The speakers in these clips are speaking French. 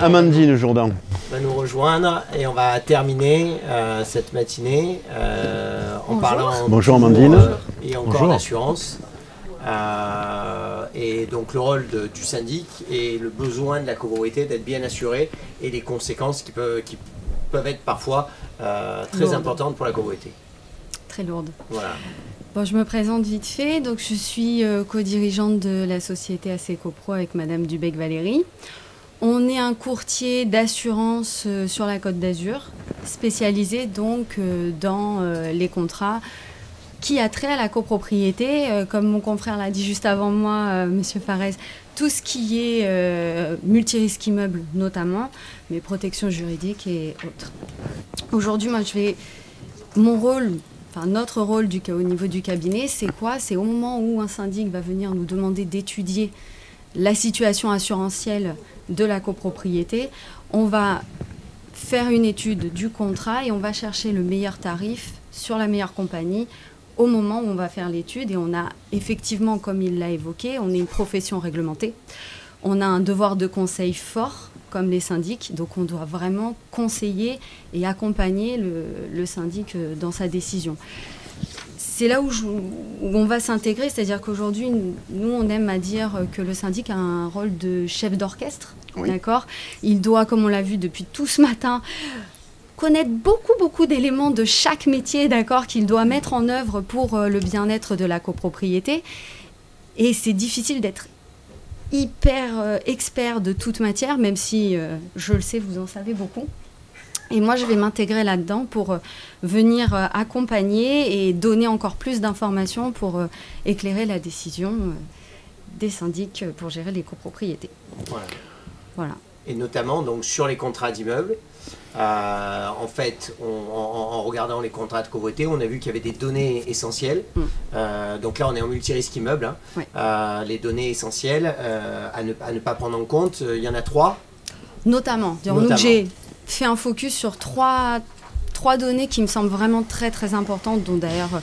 Amandine Jourdan va nous rejoindre et on va terminer cette matinée en parlant Bonjour Amandine. Et encore d'assurance. Et donc le rôle du syndic et le besoin de la copropriété d'être bien assuré et les conséquences qui peuvent être parfois très importantes pour la copropriété. Très lourde. Voilà. Bon, je me présente vite fait. Donc, je suis co-dirigeante de la société AC Copro avec Madame Dubec Valérie. On est un courtier d'assurance sur la Côte d'Azur, spécialisé donc dans les contrats qui a trait à la copropriété. Comme mon confrère l'a dit juste avant moi, Monsieur Farès, tout ce qui est multirisque immeuble notamment, mais protection juridique et autres. Aujourd'hui, moi, mon rôle... Enfin, notre rôle au niveau du cabinet, c'est quoi? C'est au moment où un syndic va venir nous demander d'étudier la situation assurantielle de la copropriété, on va faire une étude du contrat et on va chercher le meilleur tarif sur la meilleure compagnie au moment où on va faire l'étude. Et on a effectivement, comme il l'a évoqué, on est une profession réglementée. On a un devoir de conseil fort, comme les syndics, donc on doit vraiment conseiller et accompagner le syndic dans sa décision. C'est là où on va s'intégrer, c'est-à-dire qu'aujourd'hui, nous, on aime à dire que le syndic a un rôle de chef d'orchestre, d'accord ? Il doit, comme on l'a vu depuis tout ce matin, connaître beaucoup d'éléments de chaque métier, d'accord, qu'il doit mettre en œuvre pour le bien-être de la copropriété. Et c'est difficile d'être hyper expert de toute matière, même si, je le sais, vous en savez beaucoup. Et moi, je vais m'intégrer là-dedans pour venir accompagner et donner encore plus d'informations pour éclairer la décision des syndics pour gérer les copropriétés. Voilà. Et notamment donc, sur les contrats d'immeubles. En fait, en regardant les contrats de copropriété, on a vu qu'il y avait des données essentielles. Donc là, on est en multirisque immeuble. Les données essentielles à ne pas prendre en compte, il y en a 3. Notamment. Donc j'ai fait un focus sur trois données qui me semblent vraiment très importantes, dont d'ailleurs,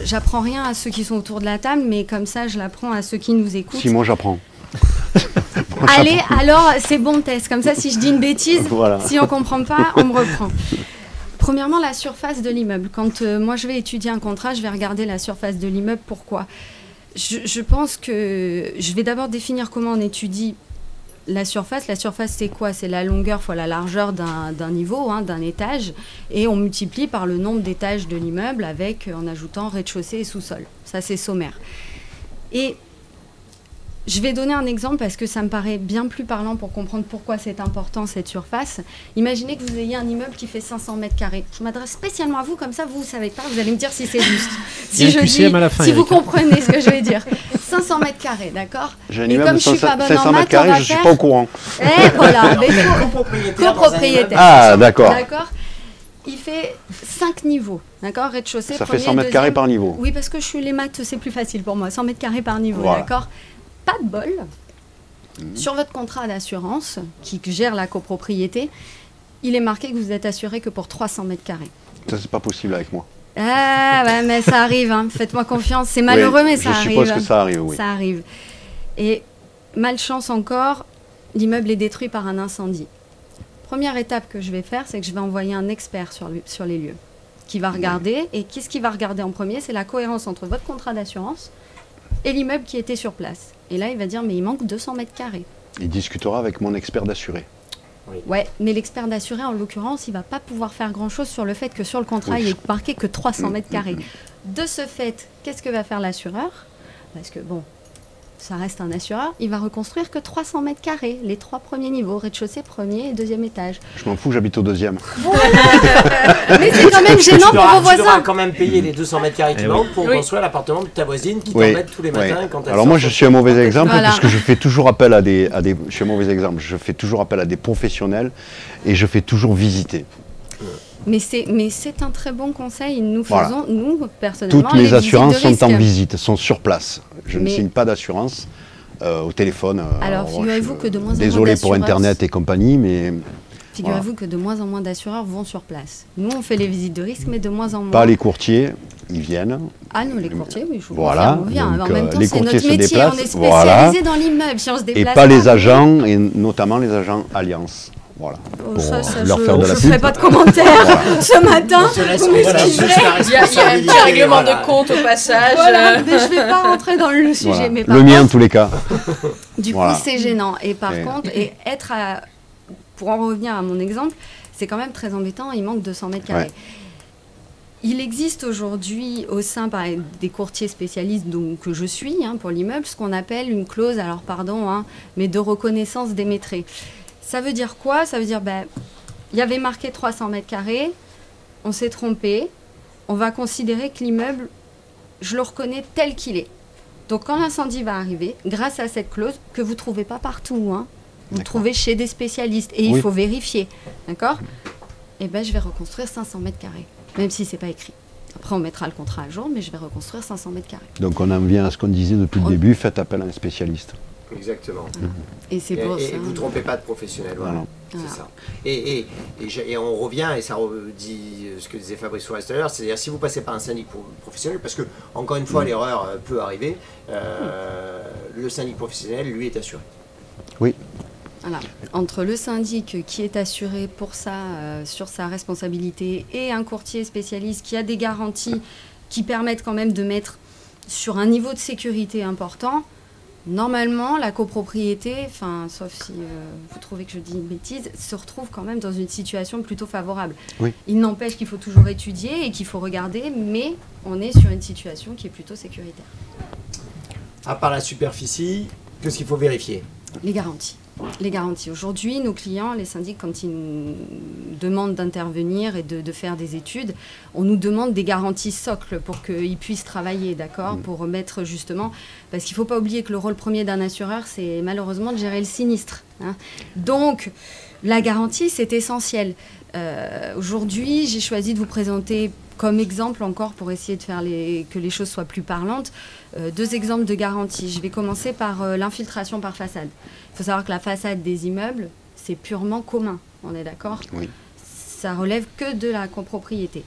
j'apprends rien à ceux qui sont autour de la table, mais comme ça, je l'apprends à ceux qui nous écoutent. Si, moi j'apprends. Allez, alors c'est bon test. Comme ça, si je dis une bêtise, si on ne comprend pas, on me reprend. Premièrement, la surface de l'immeuble. Quand moi je vais étudier un contrat, je vais regarder la surface de l'immeuble. Pourquoi ? Je pense que je vais d'abord définir comment on étudie la surface. La surface, c'est quoi ? C'est la longueur fois la largeur d'un niveau, d'un étage. Et on multiplie par le nombre d'étages de l'immeuble en ajoutant rez-de-chaussée et sous-sol. Ça, c'est sommaire. Et je vais donner un exemple parce que ça me paraît bien plus parlant pour comprendre pourquoi c'est important cette surface. Imaginez que vous ayez un immeuble qui fait 500 mètres carrés. Je m'adresse spécialement à vous, comme ça vous ne savez pas, vous allez me dire si c'est juste. Si vous comprenez ce que je vais dire. 500 mètres carrés, d'accord ? J'ai un immeuble de 500 mètres carrés, je ne suis pas au courant. Et voilà, copropriétaire. Ah, d'accord. Il fait 5 niveaux, d'accord ? Rez-de-chaussée, ça fait 100 mètres carrés par niveau. Oui, parce que les maths, c'est plus facile pour moi. 100 mètres carrés par niveau, d'accord ? Pas de bol, sur votre contrat d'assurance qui gère la copropriété, il est marqué que vous êtes assuré que pour 300 mètres carrés. Ça, c'est pas possible avec moi. Ah, ouais, mais ça arrive, faites-moi confiance. C'est malheureux, mais ça arrive. Je suppose que ça arrive, oui. Ça arrive. Et malchance encore, l'immeuble est détruit par un incendie. Première étape que je vais faire, c'est que je vais envoyer un expert sur les lieux qui va regarder. Et qu'est-ce qu'il va regarder en premier ? C'est la cohérence entre votre contrat d'assurance et l'immeuble qui était sur place. Et là, il va dire, mais il manque 200 mètres carrés. Il discutera avec mon expert d'assuré. Ouais, mais l'expert d'assuré, en l'occurrence, il ne va pas pouvoir faire grand-chose sur le fait que sur le contrat, il est marqué que 300 mètres carrés. De ce fait, qu'est-ce que va faire l'assureur ? Parce que, bon, ça reste un assureur, il va reconstruire que 300 mètres carrés, les 3 premiers niveaux, rez-de-chaussée, premier et deuxième étage. Je m'en fous, j'habite au 2e. Mais c'est quand même gênant pour vos voisins. Tu devras quand même payer les 200 mètres carrés qui manquent pour construire l'appartement de ta voisine qui t'embête tous les matins. Quand alors moi, je suis un mauvais exemple parce que je fais toujours appel à des je suis un mauvais exemple. Je fais toujours appel à des professionnels et je fais toujours visiter. Mais c'est un très bon conseil. Nous faisons, nous, personnellement, toutes mes assurances sont en visite, sont sur place. Je ne signe pas d'assurance au téléphone. Alors, figurez-vous que de moins en moins désolé pour Internet et compagnie, mais... Figurez-vous que de moins en moins d'assureurs vont sur place. Nous, on fait les visites de risque, mais de moins en moins... Pas les courtiers, ils viennent. Ah non, les courtiers, oui, je vous confirme, on vient. Donc, en même temps, les c'est courtiers notre métier, on est spécialisé dans l'immeuble, si on se déplace. Et pas les agents, et notamment les agents Alliance. Voilà. Oh, ça, leur faire de la pub. Je ne ferai pas de commentaires ce matin. Il y a un petit règlement de compte au passage. Voilà, mais je ne vais pas rentrer dans le sujet. Voilà. Mais le mien, en tous les cas. Du coup, c'est gênant. Et par contre, pour en revenir à mon exemple, c'est quand même très embêtant. Il manque 200 mètres carrés. Il existe aujourd'hui au sein des courtiers spécialistes que je suis pour l'immeuble ce qu'on appelle une clause, alors pardon, mais de reconnaissance d'émettré. Ça veut dire quoi? Ça veut dire, il y avait marqué 300 mètres carrés, on s'est trompé, on va considérer que l'immeuble, je le reconnais tel qu'il est. Donc quand l'incendie va arriver, grâce à cette clause, que vous ne trouvez pas partout, vous trouvez chez des spécialistes, et il faut vérifier, d'accord? Eh bien, je vais reconstruire 500 mètres carrés, même si ce n'est pas écrit. Après, on mettra le contrat à jour, mais je vais reconstruire 500 mètres carrés. Donc on en vient à ce qu'on disait depuis le début, faites appel à un spécialiste. Exactement. Et c'est pour ça. Et vous ne trompez pas de professionnel. Voilà. C'est ça. Et on revient, et ça dit ce que disait Fabrice Forest tout à l'heure, c'est-à-dire si vous passez par un syndic professionnel, parce que, encore une fois, l'erreur peut arriver, le syndic professionnel, lui, est assuré. Oui. Voilà. Entre le syndic qui est assuré pour ça, sur sa responsabilité, et un courtier spécialiste qui a des garanties qui permettent quand même de mettre sur un niveau de sécurité important, normalement, la copropriété, sauf si vous trouvez que je dis une bêtise, se retrouve quand même dans une situation plutôt favorable. Oui. Il n'empêche qu'il faut toujours étudier et qu'il faut regarder, mais on est sur une situation qui est plutôt sécuritaire. À part la superficie, qu'est-ce qu'il faut vérifier? Les garanties. Les garanties. Aujourd'hui, nos clients, les syndics, quand ils nous demandent d'intervenir et de faire des études, on nous demande des garanties socles pour qu'ils puissent travailler, d'accord, pour remettre justement... Parce qu'il ne faut pas oublier que le rôle premier d'un assureur, c'est malheureusement de gérer le sinistre. Donc, la garantie, c'est essentiel. Aujourd'hui, j'ai choisi de vous présenter comme exemple encore pour essayer de faire que les choses soient plus parlantes, 2 exemples de garantie. Je vais commencer par l'infiltration par façade. Il faut savoir que la façade des immeubles, c'est purement commun, on est d'accord? Oui. Ça relève que de la copropriété.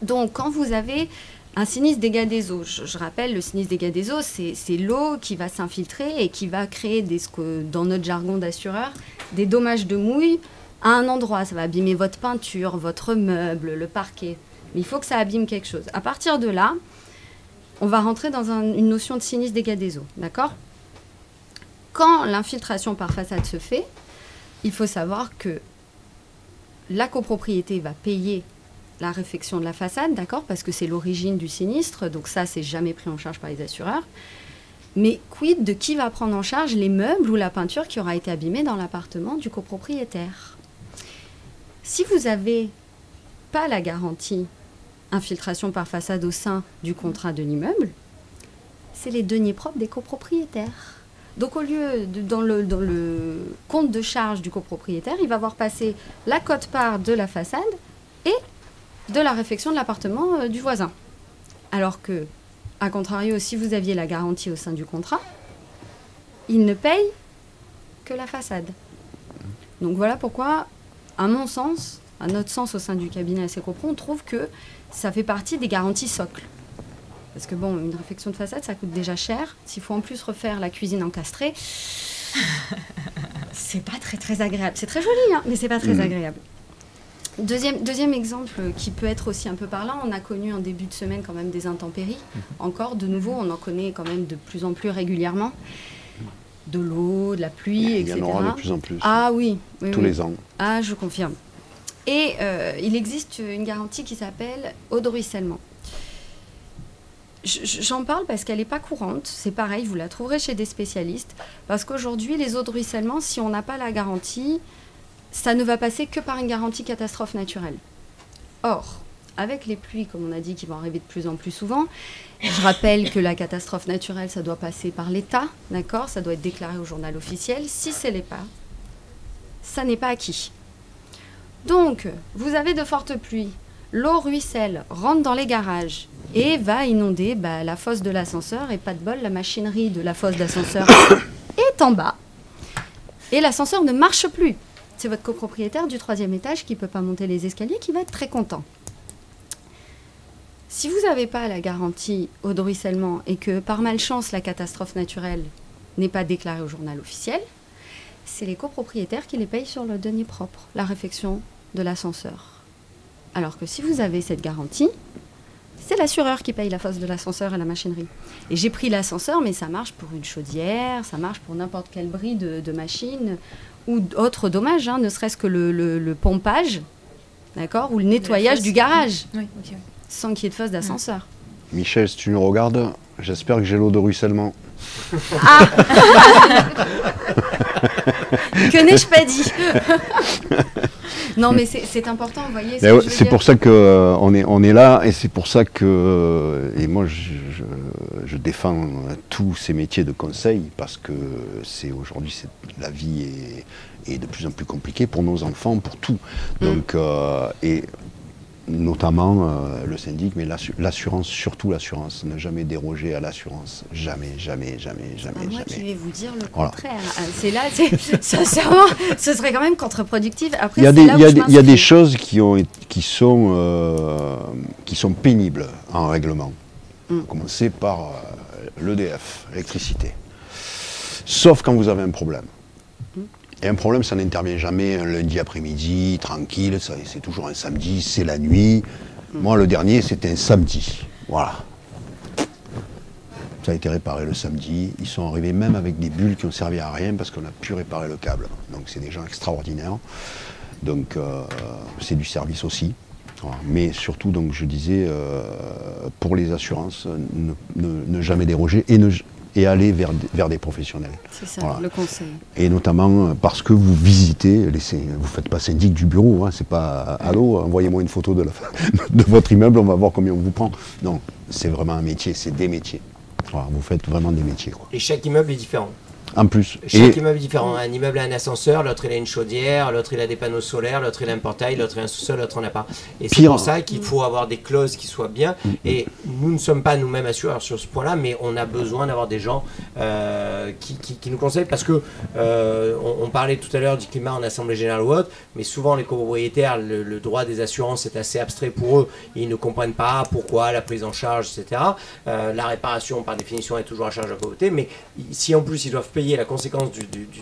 Donc, quand vous avez un sinistre dégâts des eaux, je rappelle, le sinistre dégâts des eaux, c'est l'eau qui va s'infiltrer et qui va créer, dans notre jargon d'assureur, des dommages de mouille à un endroit. Ça va abîmer votre peinture, votre meuble, le parquet. Mais il faut que ça abîme quelque chose. À partir de là, on va rentrer dans une notion de sinistre dégâts des eaux, d'accord? Quand l'infiltration par façade se fait, il faut savoir que la copropriété va payer la réfection de la façade, d'accord? Parce que c'est l'origine du sinistre, donc ça, c'est jamais pris en charge par les assureurs. Mais quid de qui va prendre en charge les meubles ou la peinture qui aura été abîmée dans l'appartement du copropriétaire? Si vous n'avez pas la garantie infiltration par façade au sein du contrat de l'immeuble, c'est les deniers propres des copropriétaires. Donc au lieu, dans le compte de charge du copropriétaire, il va voir passer la quote-part de la façade et de la réfection de l'appartement du voisin. Alors que, à contrario, si vous aviez la garantie au sein du contrat, il ne paye que la façade. Donc voilà pourquoi, à mon sens, à notre sens au sein du cabinet ACCOPRO, on trouve que ça fait partie des garanties socles. Parce que bon, une réfection de façade, ça coûte déjà cher. S'il faut en plus refaire la cuisine encastrée, c'est pas très très agréable. C'est très joli, mais c'est pas très agréable. Deuxième exemple qui peut être aussi un peu parlant, on a connu en début de semaine quand même des intempéries. Encore, de nouveau, on en connaît quand même de plus en plus régulièrement. De l'eau, de la pluie, etc. Il y en aura de plus en plus. Ah oui. Tous les ans. Ah, je confirme. Et il existe une garantie qui s'appelle eau de ruissellement. J'en parle parce qu'elle n'est pas courante. C'est pareil, vous la trouverez chez des spécialistes. Parce qu'aujourd'hui, les eaux de ruissellement, si on n'a pas la garantie, ça ne va passer que par une garantie catastrophe naturelle. Or, avec les pluies, comme on a dit, qui vont arriver de plus en plus souvent, je rappelle que la catastrophe naturelle, ça doit passer par l'État, d'accord? Ça doit être déclaré au journal officiel. Si ce n'est pas, ça n'est pas acquis. Donc, vous avez de fortes pluies, l'eau ruisselle, rentre dans les garages et va inonder la fosse de l'ascenseur. Et pas de bol, la machinerie de la fosse d'ascenseur est en bas. Et l'ascenseur ne marche plus. C'est votre copropriétaire du 3e étage qui ne peut pas monter les escaliers qui va être très content. Si vous n'avez pas la garantie eau de ruissellement et que par malchance la catastrophe naturelle n'est pas déclarée au journal officiel, c'est les copropriétaires qui les payent sur le denier propre, la réfection de l'ascenseur. Alors que si vous avez cette garantie, c'est l'assureur qui paye la fosse de l'ascenseur et la machinerie. Et j'ai pris l'ascenseur, mais ça marche pour une chaudière, ça marche pour n'importe quel bris de machine ou autre dommage, hein, ne serait-ce que le pompage, d'accord, ou le nettoyage du garage, sans qu'il y ait de fosse d'ascenseur. Michel, si tu nous regardes, j'espère que j'ai l'eau de ruissellement. Ah que n'ai-je pas dit? Non, mais c'est important, vous voyez. C'est pour ça qu'on est là, et c'est pour ça que et moi je défends tous ces métiers de conseil, parce que aujourd'hui la vie est de plus en plus compliquée pour nos enfants, pour tout. Donc et notamment le syndic, mais l'assurance, surtout l'assurance, ne jamais déroger à l'assurance, jamais, jamais, jamais, jamais. Moi jamais. qui vais vous dire le contraire. C'est là, sincèrement, ce serait quand même contre-productif. Après, il y a des choses qui sont pénibles en règlement. Commencer par l'EDF, l'électricité. Sauf quand vous avez un problème. Et un problème, ça n'intervient jamais un lundi après-midi, tranquille, c'est toujours un samedi, c'est la nuit. Moi, le dernier, c'était un samedi. Voilà. Ça a été réparé le samedi. Ils sont arrivés même avec des bulles qui ont servi à rien parce qu'on a pu réparer le câble. Donc, c'est des gens extraordinaires. Donc, c'est du service aussi. Voilà. Mais surtout, donc, je disais, pour les assurances, ne jamais déroger et aller vers des professionnels. C'est ça, voilà. Le conseil. Et notamment parce que vous visitez, vous ne faites pas syndic du bureau, hein, c'est pas « Allô, envoyez-moi une photo de votre immeuble, on va voir combien on vous prend ». Non, c'est vraiment un métier, c'est des métiers. Voilà, vous faites vraiment des métiers, quoi. Et chaque immeuble est différent. En plus. Chaque immeuble est différent. Un immeuble a un ascenseur, l'autre il a une chaudière, l'autre il a des panneaux solaires, l'autre il a un portail, l'autre il a un sous-sol, l'autre on n'a pas. Et c'est pour ça qu'il faut avoir des clauses qui soient bien. Et nous ne sommes pas nous-mêmes assureurs sur ce point-là, mais on a besoin d'avoir des gens qui nous conseillent, parce que on parlait tout à l'heure du climat en assemblée générale ou autre, mais souvent les copropriétaires, le droit des assurances est assez abstrait pour eux. Ils ne comprennent pas pourquoi la prise en charge, etc. La réparation par définition est toujours à charge de la propriété, mais si en plus ils doivent payer la conséquence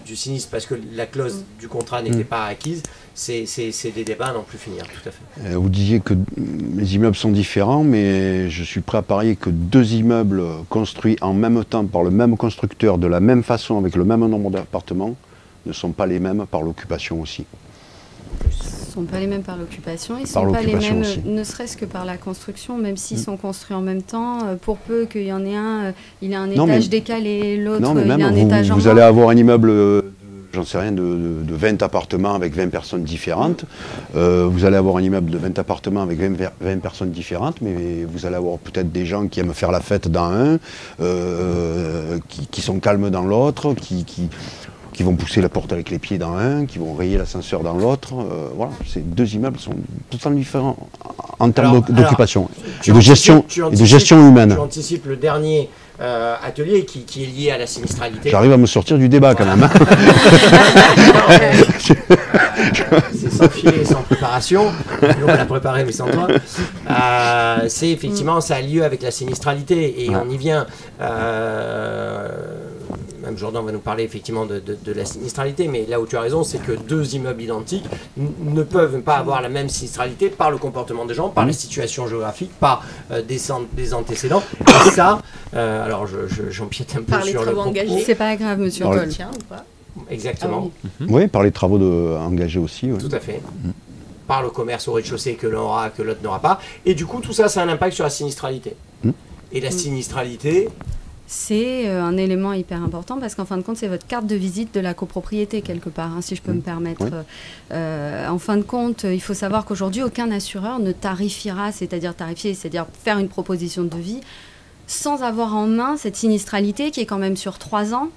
du sinistre parce que la clause du contrat n'était pas acquise, c'est des débats à n'en plus finir, tout à fait. Vous disiez que les immeubles sont différents, mais je suis prêt à parier que deux immeubles construits en même temps par le même constructeur, de la même façon, avec le même nombre d'appartements, ne sont pas les mêmes par l'occupation aussi. Ils ne sont pas les mêmes par l'occupation, ils ne sont pas les mêmes, ne serait-ce que par la construction, même s'ils sont construits en même temps, pour peu qu'il y en ait un, il a un étage décalé, l'autre il a un étage en moins. Vous allez avoir un immeuble, j'en sais rien, de 20 appartements avec 20 personnes différentes. Vous allez avoir un immeuble de 20 appartements avec 20 personnes différentes, mais vous allez avoir peut-être des gens qui aiment faire la fête dans un, qui sont calmes dans l'autre, qui vont pousser la porte avec les pieds dans un, qui vont rayer l'ascenseur dans l'autre. Voilà, ces deux immeubles sont totalement différents en termes d'occupation et de gestion humaine. Tu anticipes le dernier atelier qui est lié à la sinistralité. J'arrive à me sortir du débat quand même. Hein. C'est sans filet, sans préparation. Nous, on l'a préparé, mais sans toi. C'est effectivement, ça a lieu avec la sinistralité et on y vient. Même Jordan va nous parler effectivement de la sinistralité, mais là où tu as raison, c'est que deux immeubles identiques ne peuvent pas avoir la même sinistralité par le comportement des gens, par la situation géographique, par des antécédents. Et ça, alors j'empiète un peu sur le propos. C'est pas grave, monsieur Paul. Ou pas. Exactement. Oui, par les travaux engagés aussi. Tout à fait. Par le commerce au rez-de-chaussée que l'un aura, que l'autre n'aura pas. Et du coup, tout ça, ça a un impact sur la sinistralité. Et la sinistralité... C'est un élément hyper important parce qu'en fin de compte, c'est votre carte de visite de la copropriété quelque part, hein, si je peux me permettre. En fin de compte, il faut savoir qu'aujourd'hui, aucun assureur ne tarifiera, c'est-à-dire faire une proposition de devis sans avoir en main cette sinistralité qui est quand même sur 3 ans.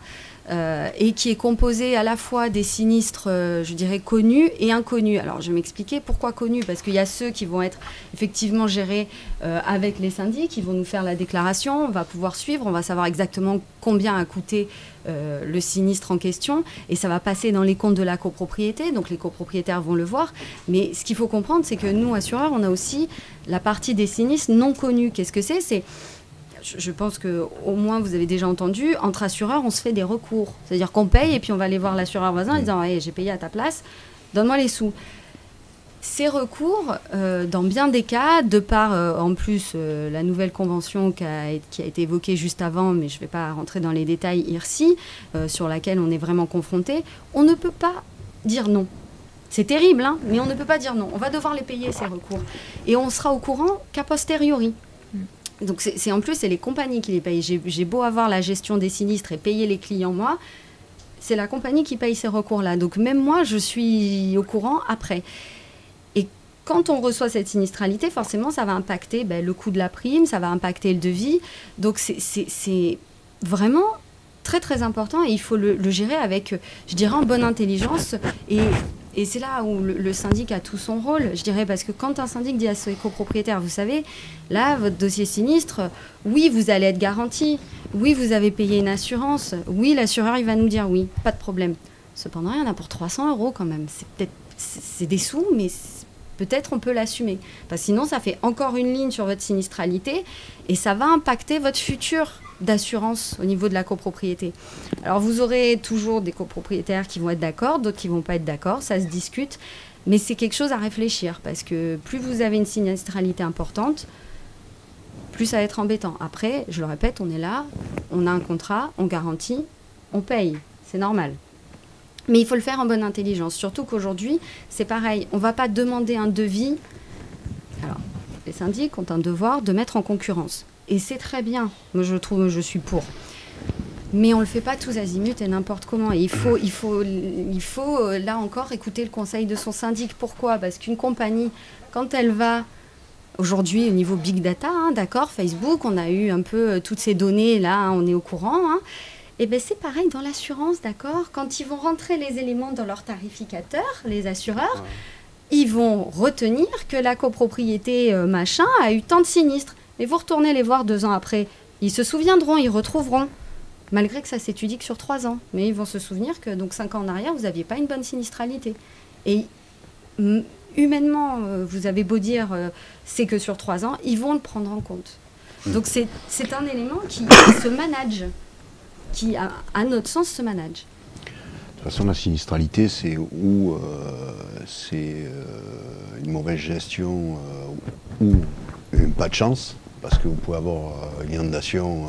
Et qui est composé à la fois des sinistres, je dirais, connus et inconnus. Alors, je vais m'expliquer pourquoi connus, parce qu'il y a ceux qui vont être effectivement gérés avec les syndics, qui vont nous faire la déclaration, on va pouvoir suivre, on va savoir exactement combien a coûté le sinistre en question, et ça va passer dans les comptes de la copropriété, donc les copropriétaires vont le voir. Mais ce qu'il faut comprendre, c'est que nous, assureurs, on a aussi la partie des sinistres non connus. Qu'est-ce que c'est ? je pense qu'au moins vous avez déjà entendu, entre assureurs, on se fait des recours. C'est-à-dire qu'on paye et puis on va aller voir l'assureur voisin en disant hey, j'ai payé à ta place, donne-moi les sous. Ces recours, dans bien des cas, de par en plus la nouvelle convention qui a été évoquée juste avant, mais je ne vais pas rentrer dans les détails ici, sur laquelle on est vraiment confronté, on ne peut pas dire non. C'est terrible, hein, mais on ne peut pas dire non. On va devoir les payer, ces recours. Et on sera au courant qu'a posteriori. Donc en plus, c'est les compagnies qui les payent. J'ai beau avoir la gestion des sinistres et payer les clients, moi, c'est la compagnie qui paye ces recours-là. Donc même moi, je suis au courant après. Et quand on reçoit cette sinistralité, forcément, ça va impacter le coût de la prime, ça va impacter le devis. Donc c'est vraiment très, très important et il faut le gérer avec, je dirais, en bonne intelligence. Et c'est là où le syndic a tout son rôle, je dirais, parce que quand un syndic dit à ses copropriétaires, vous savez, là, votre dossier sinistre, oui, vous allez être garanti, oui, vous avez payé une assurance, oui, l'assureur, il va nous dire oui, pas de problème. Cependant, il y en a pour 300 € quand même. C'est des sous, mais peut-être on peut l'assumer. Parce que sinon, ça fait encore une ligne sur votre sinistralité et ça va impacter votre futur d'assurance au niveau de la copropriété. Alors vous aurez toujours des copropriétaires qui vont être d'accord, d'autres qui ne vont pas être d'accord, ça se discute, mais c'est quelque chose à réfléchir parce que plus vous avez une sinistralité importante, plus ça va être embêtant. Après, je le répète, on est là, on a un contrat, on garantit, on paye, c'est normal. Mais il faut le faire en bonne intelligence, surtout qu'aujourd'hui, c'est pareil, on ne va pas demander un devis. Alors, les syndics ont un devoir de mettre en concurrence. Et c'est très bien, moi je suis pour. Mais on ne le fait pas tous azimuts et n'importe comment. Et il faut là encore écouter le conseil de son syndic. Pourquoi ? Parce qu'une compagnie, quand elle va, aujourd'hui au niveau big data, d'accord, Facebook, on a eu un peu toutes ces données là, on est au courant. Et bien c'est pareil dans l'assurance, d'accord ? Quand ils vont rentrer les éléments dans leur tarificateur, les assureurs, ils vont retenir que la copropriété machin a eu tant de sinistres. Et vous retournez les voir 2 ans après, ils se souviendront, ils retrouveront, malgré que ça s'étudie que sur 3 ans. Mais ils vont se souvenir que donc 5 ans en arrière, vous n'aviez pas une bonne sinistralité. Et humainement, vous avez beau dire c'est que sur 3 ans, ils vont le prendre en compte. Donc c'est un élément qui se manage, qui à notre sens se manage. De toute façon, la sinistralité, c'est ou c'est une mauvaise gestion ou pas de chance. Parce que vous pouvez avoir une inondation,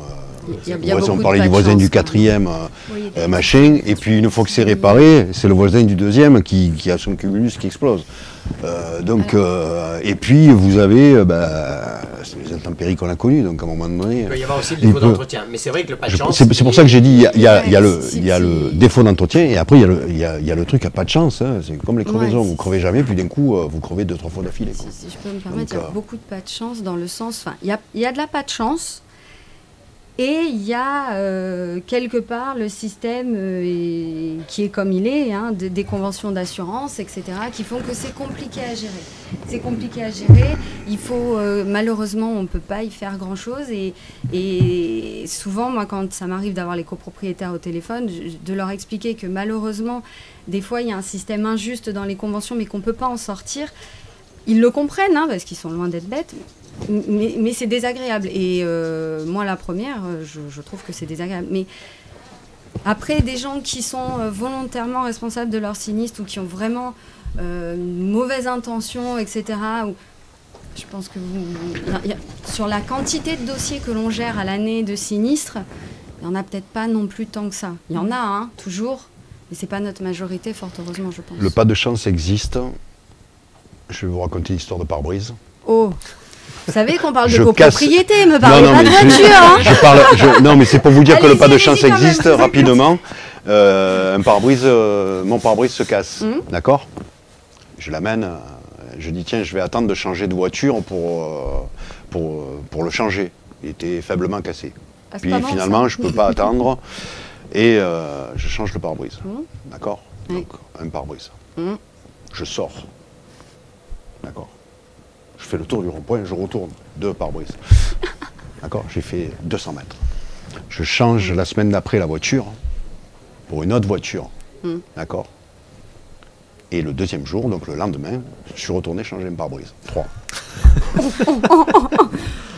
on parlait du voisin du 4e, machin, et puis une fois que c'est réparé, c'est le voisin du 2e qui a son cumulus qui explose. Et puis vous avez les intempéries qu'on a connues, donc à un moment donné... Il peut y avoir aussi le défaut d'entretien, mais c'est vrai que le pas de chance... C'est pour ça que j'ai dit, il y a le défaut d'entretien, et après il y a le truc à pas de chance, c'est comme les crevaisons, vous crevez jamais, puis d'un coup vous crevez 2-3 fois d'affilée. Si je peux me permettre, il y a beaucoup de pas de chance dans le sens... Enfin, il y a de la pas de chance, et il y a quelque part le système qui est comme il est, des conventions d'assurance, etc., qui font que c'est compliqué à gérer. C'est compliqué à gérer. Il faut, malheureusement, on ne peut pas y faire grand-chose. Et souvent, moi, quand ça m'arrive d'avoir les copropriétaires au téléphone, de leur expliquer que malheureusement, des fois, il y a un système injuste dans les conventions, mais qu'on ne peut pas en sortir. Ils le comprennent, parce qu'ils sont loin d'être bêtes. Mais c'est désagréable. Et moi, la première, je trouve que c'est désagréable. Mais après, des gens qui sont volontairement responsables de leur sinistre ou qui ont vraiment une mauvaise intention, etc., je pense que sur la quantité de dossiers que l'on gère à l'année de sinistres, il n'y en a peut-être pas non plus tant que ça. Il y en a, toujours, mais ce n'est pas notre majorité, fort heureusement, je pense. Le pas de chance existe. Je vais vous raconter l'histoire de pare-brise. Oh, vous savez qu'on parle de copropriété, me parlez pas de voiture. Non, mais c'est pour vous dire que le pas de chance existe rapidement. Un pare-brise, mon pare-brise se casse, d'accord ? Je l'amène, je dis tiens, je vais attendre de changer de voiture pour le changer. Il était faiblement cassé. Puis finalement, je ne peux pas attendre et je change le pare-brise, d'accord ? Donc un pare-brise. Je sors, d'accord ? Je fais le tour du rond-point, je retourne, 2 pare-brise. D'accord ? J'ai fait 200 mètres. Je change la semaine d'après la voiture pour une autre voiture. D'accord ? Et le 2e jour, donc le lendemain, je suis retourné changer un pare-brise. 3.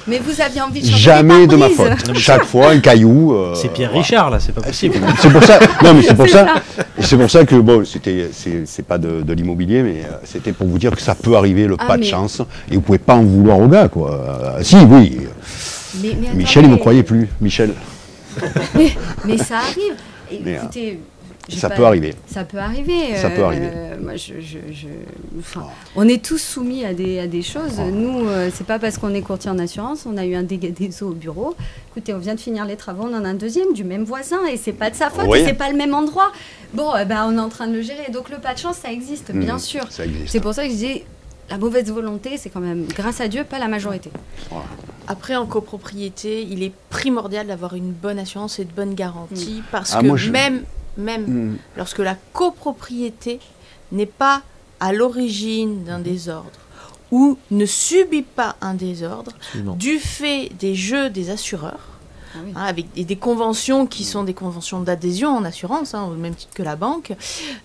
Mais vous aviez envie de changer Jamais de ma pare-brise. faute. Chaque fois, un caillou. C'est Pierre Richard, là, c'est pas possible. C'est pour ça. Non, mais c'est pour ça. C'est pour ça que bon, c'est pas de l'immobilier, mais c'était pour vous dire que ça peut arriver, le pas de chance, et vous pouvez pas en vouloir au gars, quoi. Si, oui. Mais Michel, il me croyait plus. Michel. mais ça arrive. Écoutez. Ça peut arriver. Ça peut arriver. Ça peut arriver. Moi, enfin, on est tous soumis à des choses. Nous, c'est pas parce qu'on est courtier en assurance, on a eu un dégât des eaux au bureau. Écoutez, on vient de finir les travaux, on en a un deuxième du même voisin et c'est pas de sa faute, et c'est pas le même endroit. Bon, on est en train de le gérer. Donc le pas de chance, ça existe, bien sûr. Ça existe. C'est pour ça que je dis, la mauvaise volonté, c'est quand même, grâce à Dieu, pas la majorité. Après, en copropriété, il est primordial d'avoir une bonne assurance et de bonnes garanties parce que même lorsque la copropriété n'est pas à l'origine d'un désordre ou ne subit pas un désordre du fait des jeux des assureurs, avec des conventions qui sont des conventions d'adhésion en assurance, au même titre que la banque,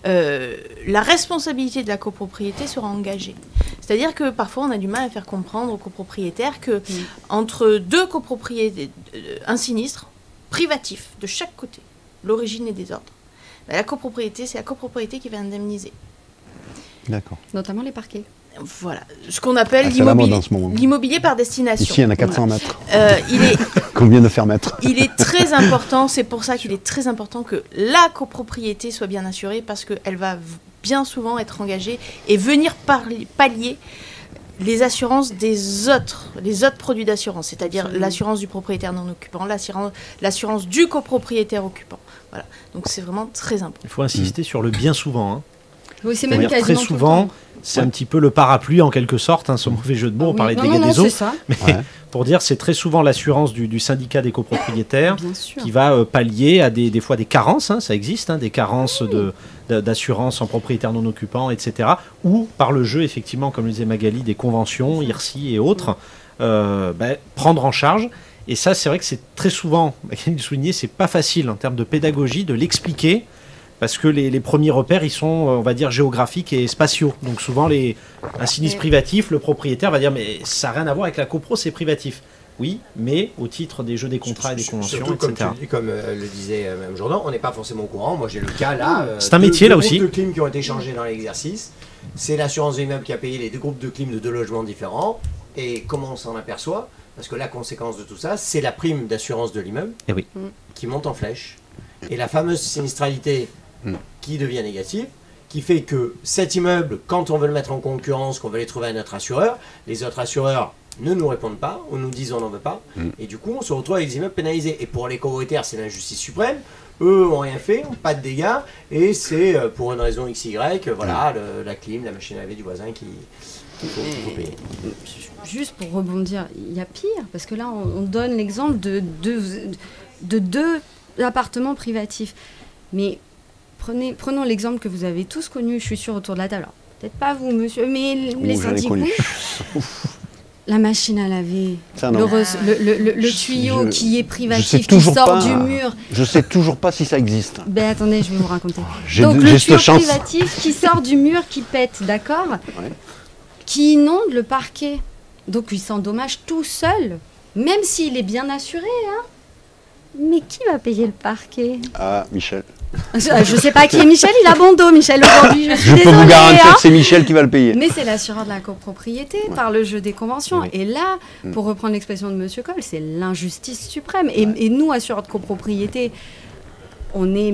la responsabilité de la copropriété sera engagée. C'est-à-dire que parfois on a du mal à faire comprendre aux copropriétaires que entre deux copropriétés, un sinistre privatif de chaque côté, l'origine des désordres, la copropriété, c'est la copropriété qui va indemniser. D'accord. Notamment les parquets. Voilà, ce qu'on appelle l'immobilier par destination. Ici, il y en a 400 mètres. Combien de faire mettre? Il est très important, c'est pour ça qu'il est très important que la copropriété soit bien assurée, parce qu'elle va bien souvent être engagée et venir pallier les assurances des autres, les autres produits d'assurance, c'est-à-dire l'assurance du propriétaire non occupant, l'assurance du copropriétaire occupant. Voilà, donc c'est vraiment très important. Il faut insister sur le bien souvent. Oui, c'est même très souvent, c'est un petit peu le parapluie en quelque sorte, ce mauvais jeu de mots, on parlait de dégâts des eaux. Mais pour dire, c'est très souvent l'assurance du syndicat des copropriétaires qui va pallier à des fois des carences, ça existe, des carences d'assurance en propriétaire non occupant, etc. Ou par le jeu, effectivement, comme le disait Magali, des conventions, IRSI et autres, prendre en charge. Et ça, c'est vrai que c'est très souvent, Magali le soulignait, c'est pas facile en termes de pédagogie de l'expliquer. Parce que les premiers repères, ils sont, on va dire, géographiques et spatiaux. Donc souvent, un sinistre privatif, le propriétaire va dire « mais ça n'a rien à voir avec la copro, c'est privatif ». Oui, mais au titre des jeux des contrats et des conventions, etc. Comme le disait Mme Jourdan, on n'est pas forcément au courant. Moi, j'ai le cas là. C'est un métier là aussi. Deux groupes de clim qui ont été changés dans l'exercice. C'est l'assurance de l'immeuble qui a payé les deux groupes de clim de deux logements différents. Et comment on s'en aperçoit? Parce que la conséquence de tout ça, c'est la prime d'assurance de l'immeuble qui monte en flèche. Et la fameuse sinistralité qui devient négative, qui fait que cet immeuble, quand on veut le mettre en concurrence, qu'on veut aller trouver un autre assureur, les autres assureurs ne nous répondent pas, ou nous disent on n'en veut pas, et du coup on se retrouve avec des immeubles pénalisés. Et pour les copropriétaires, c'est l'injustice suprême, eux n'ont rien fait, pas de dégâts, et c'est pour une raison XY, voilà, la clim, la machine à laver du voisin qu'il faut payer. Juste pour rebondir, il y a pire, parce que là on donne l'exemple de deux appartements privatifs, mais prenons l'exemple que vous avez tous connu, je suis sûre, autour de la table. Alors, peut-être pas vous, monsieur, mais les syndics, oui. La machine à laver, le tuyau qui est privatif, qui sort du mur. Je sais toujours pas si ça existe. Ben attendez, je vais vous raconter. Donc le tuyau privatif qui sort du mur, qui pète, d'accord, qui inonde le parquet. Donc il s'endommage tout seul, même s'il est bien assuré. Mais qui va payer le parquet? Ah, Michel. Je sais pas qui est Michel, il a bon dos, Michel, aujourd'hui. Je peux vous garantir que c'est Michel qui va le payer. Mais c'est l'assureur de la copropriété par le jeu des conventions. Et là, pour reprendre l'expression de Monsieur Coll, c'est l'injustice suprême. Et nous, assureurs de copropriété, on est,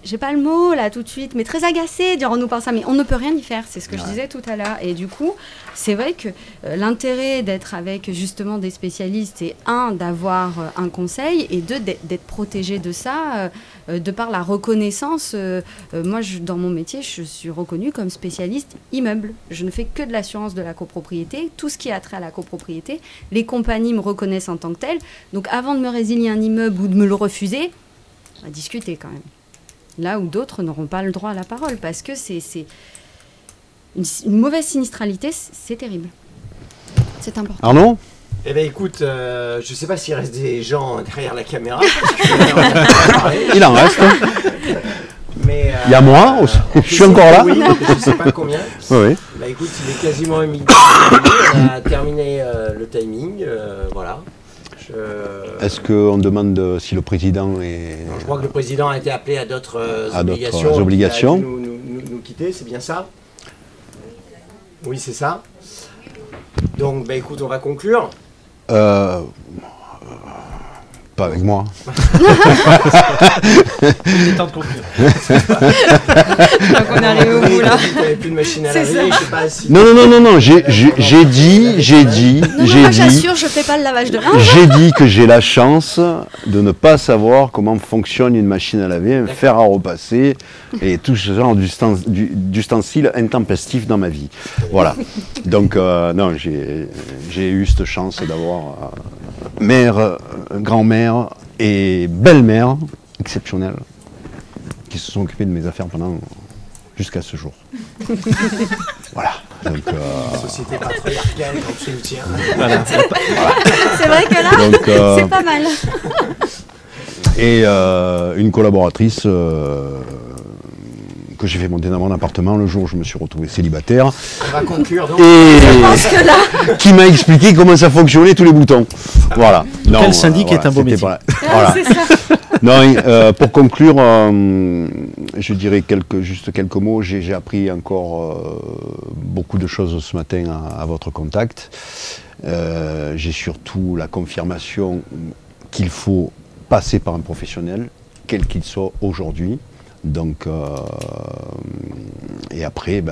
j'ai pas le mot là tout de suite, mais très agacés, dirons-nous par ça, mais on ne peut rien y faire, c'est ce que je disais tout à l'heure. Et du coup, c'est vrai que l'intérêt d'être avec justement des spécialistes, c'est d'avoir un conseil, et d'être protégé de ça, de par la reconnaissance. Moi, dans mon métier, je suis reconnue comme spécialiste immeuble. Je ne fais que de l'assurance de la copropriété, tout ce qui a trait à la copropriété. Les compagnies me reconnaissent en tant que telle. Donc avant de me résilier un immeuble ou de me le refuser, on va discuter quand même. Là où d'autres n'auront pas le droit à la parole, parce que c'est une mauvaise sinistralité, c'est terrible. C'est important. Arnaud ? Eh bien écoute, je ne sais pas s'il reste des gens derrière la caméra. Il en reste. Mais, il y a moi, je suis encore là. Oui, je ne sais pas combien. Oui. Bah écoute, il est quasiment à midi. On a terminé le timing, voilà. Est-ce qu'on demande si le président est... Non, je crois que le président a été appelé à d'autres obligations. Il a dû nous quitter, c'est bien ça? Oui, c'est ça. Donc, bah écoute, on va conclure. Pas avec moi. Il est temps de conclure. Donc on est arrivé au bout là. Tu n'avais plus de machine à laver, je sais pas si... Non, j'ai dit. Moi j'assure, je fais pas le lavage de linge. J'ai dit que j'ai la chance de ne pas savoir comment fonctionne une machine à laver, un fer à repasser et tout ce genre d'ustensiles intempestifs dans ma vie. Voilà. Donc non, j'ai eu cette chance d'avoir mère, grand-mère et belle-mère exceptionnelle qui se sont occupées de mes affaires jusqu'à ce jour. Voilà. Donc, société patriarcale comme tu le tiens. Voilà. C'est vrai que là, c'est pas mal. Et une collaboratrice que j'ai fait monter dans mon appartement le jour où je me suis retrouvé célibataire. On va conclure donc. Et je pense que là... qui m'a expliqué comment ça fonctionnait tous les boutons. Voilà. Non, quel syndic est un beau métier. Voilà. C'est ça. Non, pour conclure, je dirais juste quelques mots. J'ai appris encore beaucoup de choses ce matin à votre contact. J'ai surtout la confirmation qu'il faut passer par un professionnel, quel qu'il soit aujourd'hui. Donc, et après,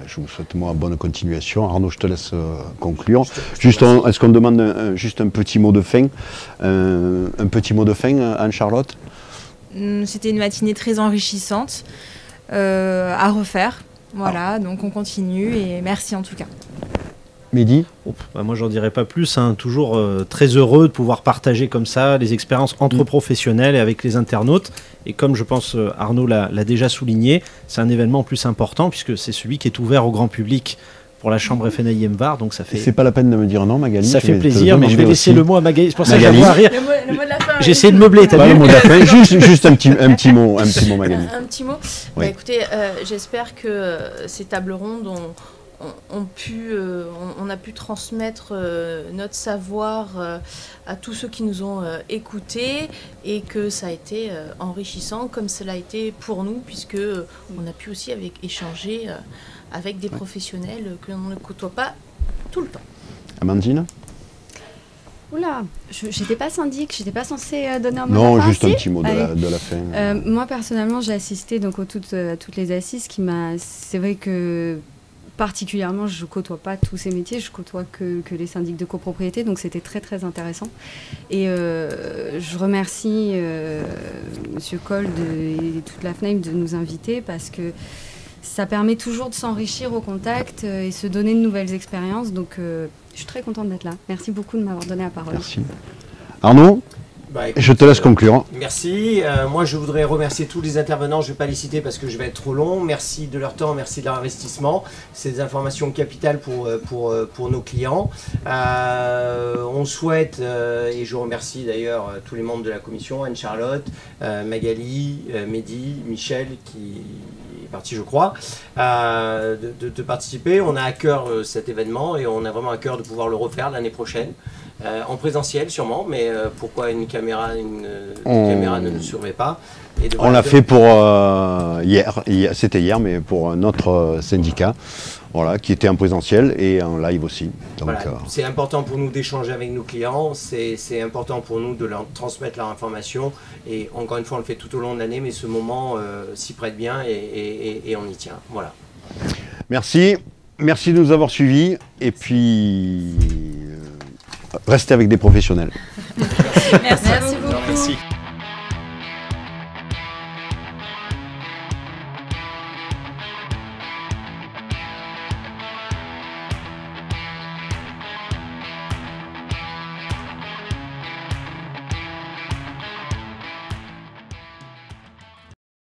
je vous souhaite moi bonne continuation. Arnaud, je te laisse conclure. Est-ce qu'on demande juste un petit mot de fin, un petit mot de fin, Anne-Charlotte? C'était une matinée très enrichissante à refaire. Voilà, donc on continue et merci en tout cas. Mehdi? Moi, j'en dirais pas plus. Toujours très heureux de pouvoir partager comme ça les expériences entre professionnels et avec les internautes. Et comme je pense Arnaud l'a déjà souligné, c'est un événement plus important puisque c'est celui qui est ouvert au grand public pour la chambre FNAIM VAR. Donc ça fait. C'est pas la peine de me dire non, Magali. Ça fait plaisir, mais je vais laisser le mot à Magali. C'est pour ça que Magali. je vais rire. Le mot de la fin. J'ai essayé de meubler. T'as vu le mot de la fin. Juste un petit mot, Magali. Un petit mot. Oui. Écoutez, j'espère que ces tables rondes on a pu transmettre notre savoir à tous ceux qui nous ont écoutés et que ça a été enrichissant comme cela a été pour nous puisque on a pu aussi échanger avec des professionnels que l'on ne côtoie pas tout le temps. Amandine? Oula, j'étais pas syndic, j'étais pas censée donner un mot. Non, juste un petit mot de la fin. Moi personnellement, j'ai assisté donc à toutes les assises c'est vrai que particulièrement, je ne côtoie pas tous ces métiers, je côtoie que les syndics de copropriété, donc c'était très très intéressant. Et je remercie Monsieur Coll et toute la FNAIM de nous inviter parce que ça permet toujours de s'enrichir au contact et se donner de nouvelles expériences. Donc je suis très contente d'être là. Merci beaucoup de m'avoir donné la parole. Merci. Arnaud? Écoute, je te laisse conclure. Merci. Moi, je voudrais remercier tous les intervenants. Je ne vais pas les citer parce que je vais être trop long. Merci de leur temps, merci de leur investissement. C'est des informations capitales pour nos clients. On souhaite, et je remercie d'ailleurs tous les membres de la commission, Anne-Charlotte, Magali, Mehdi, Michel, qui est parti, je crois, de participer. On a à cœur cet événement et on a vraiment à cœur de pouvoir le refaire l'année prochaine. En présentiel sûrement, mais pourquoi une caméra ne nous surveille pas? On l'a fait pour c'était hier, mais pour notre syndicat, voilà, qui était en présentiel et en live aussi. Donc, voilà, c'est important pour nous d'échanger avec nos clients, c'est important pour nous de leur transmettre leur information et encore une fois on le fait tout au long de l'année, mais ce moment s'y prête bien et on y tient. Voilà. Merci de nous avoir suivis et puis restez avec des professionnels. Merci beaucoup. Merci.